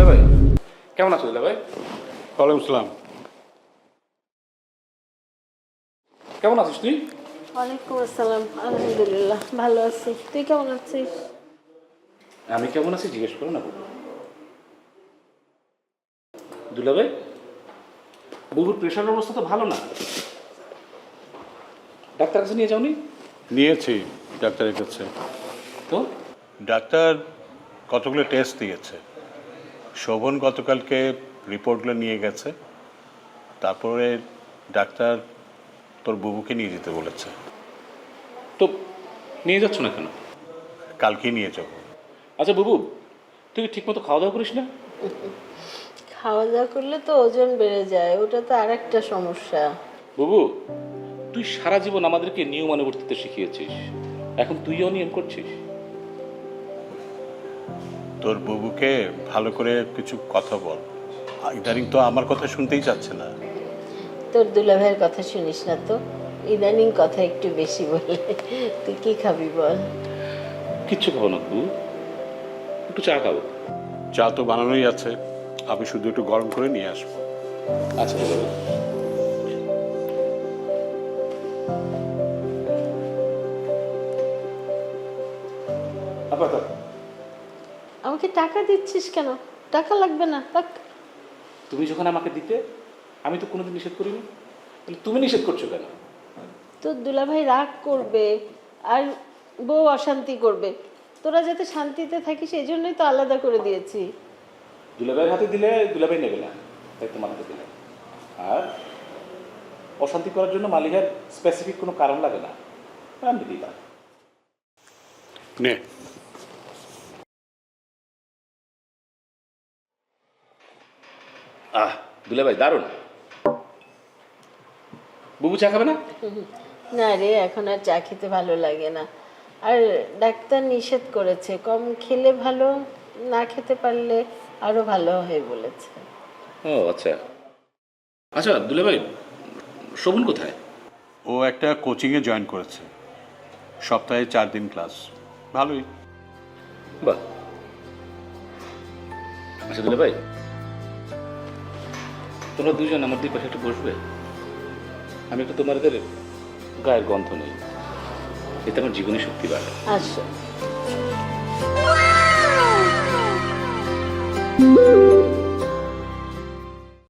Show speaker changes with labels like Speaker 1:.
Speaker 1: ভাই কেমন আছো দুলা ভাই?
Speaker 2: ওয়ালাইকুম আসসালাম।
Speaker 1: কেমন আছিস তুই?
Speaker 3: ওয়ালাইকুম আসসালাম, আলহামদুলিল্লাহ ভালো আছি। তুই কেমন আছিস?
Speaker 1: আমি কেমন আছি জিজ্ঞেস করো না বাবু। দুলা ভাই, বুবুর প্রেশারের অবস্থা তো ভালো না, ডাক্তার কাছে নিয়ে যাওনি?
Speaker 2: নিয়েছি ডাক্তারের কাছে।
Speaker 1: তো
Speaker 2: ডাক্তার কতগুলো টেস্ট দিয়েছে। শোভন গতকালকে রিপোর্টগুলো নিয়ে গেছে। তারপরে ডাক্তার তোর বুবুকে নিয়ে যেতে বলেছে।
Speaker 1: তো নিয়ে যাচ্ছ না কেন?
Speaker 2: কালকেই নিয়ে যাব।
Speaker 1: আচ্ছা বুবু, তুই কি ঠিকমতো খাওয়া দাওয়া করিস না?
Speaker 3: খাওয়া দাওয়া করলে তো ওজন বেড়ে যায়, ওটা তো আর একটা সমস্যা।
Speaker 1: বুবু, তুই সারা জীবন আমাদেরকে নিয়মানুবর্তিতে শিখিয়েছিস, এখন তুইও নিয়ম করছিস।
Speaker 2: তোর বুবুকে ভালো করে কিছু কথা বল। ইদানিং তো আমার কথা শুনতেই চাচ্ছে না।
Speaker 3: তোর দুলাভাইয়ের কথা শুনিস না তো, ইদানিং কথা একটু বেশি বলে। তুই কি খাবি বল?
Speaker 1: কিচ্ছু খাবো না বুবু, একটু চা খাবো।
Speaker 2: চা তো বানানোই আছে, আমি শুধু একটু গরম করে নিয়ে আসবো।
Speaker 1: আচ্ছা দুলা ভাই। আপাতত
Speaker 3: আমাকে টাকা দিচ্ছিস কেন? টাকা লাগবে না, থাক।
Speaker 1: তুমি যখন আমাকে দিতে, আমি তো কোনোদিন নিষেধ করিনি, তাহলে তুমি নিষেধ করছো কেন?
Speaker 3: তোর দুলাভাই রাগ করবে আর বউ অশান্তি করবে, তোরা যাতে শান্তিতে থাকিস এই জন্যই তো আলাদা করে দিয়েছি।
Speaker 1: দুলাভাইয়ের হাতে দিলে দুলাভাই নেবে না, তাই তোমার হাতে দিলে। আর অশান্তি করার জন্য মালিকের স্পেসিফিক কোনো কারণ লাগে না, আমি দিই।
Speaker 2: নে।
Speaker 1: দুলাভাই দারুণ। বুবু চা খাবে না?
Speaker 3: না রে, এখন আর চা খেতে ভালো লাগে না। আর ডাক্তার নিষেধ করেছে, কম খেলে ভালো, না খেতে পারলে আরো ভালো হয় বলেছে।
Speaker 1: ও আচ্ছা। আচ্ছা দুলাভাই, শোভন কোথায়?
Speaker 2: ও একটা কোচিংয়ে জয়েন করেছে, সপ্তাহে 4 দিন ক্লাস। ভালোই।
Speaker 1: বাহ। আচ্ছা দুলাভাই, তোমরা দুজন আমার দুই পাশে একটু বসবে? আমি একটু তোমাদের গায়ের গন্ধ নেই, এতে আমার জীবনী শক্তি বাড়ে।
Speaker 3: আসো।